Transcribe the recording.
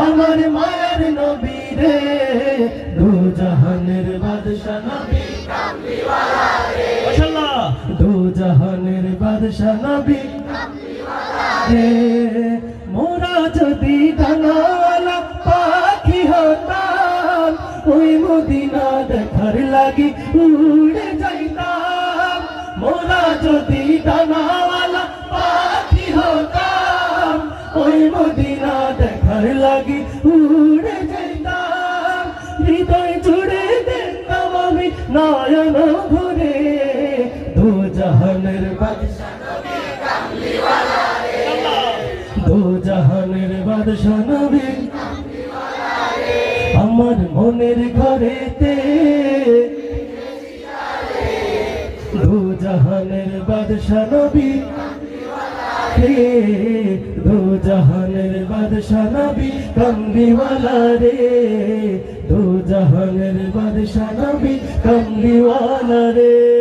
আমার মায়ের নবী রে, দু জাহানের বাদশা নবী কামলিওয়ালা রে, মাশাআল্লাহ দু জাহানের বাদশা নবী কামলিওয়ালা রে। মোরা যদি ডানাওয়ালা পাখি হতাম, ওই মদিনা দেখার লাগি উড়ে যাইতাম। মোরা যদি ডানাওয়ালা পাখি হতাম, ওই মদিনা দেখার লাগি উড়ে যাইতাম। হৃদয় জুড়ে দেখতাম আমি নয়ন ভরে, দু জাহানের বাদশা নবী কামলিওয়ালা রে, দু জাহানের বাদশা নবী কামলিওয়ালা রে। আমার মনের ঘরেতে দু জাহানের বাদশা নবী রে, দু জাহানের বাদশা নবী কামলিওয়ালা রে, দু জাহানের বাদশা নবী কামলিওয়ালা রে।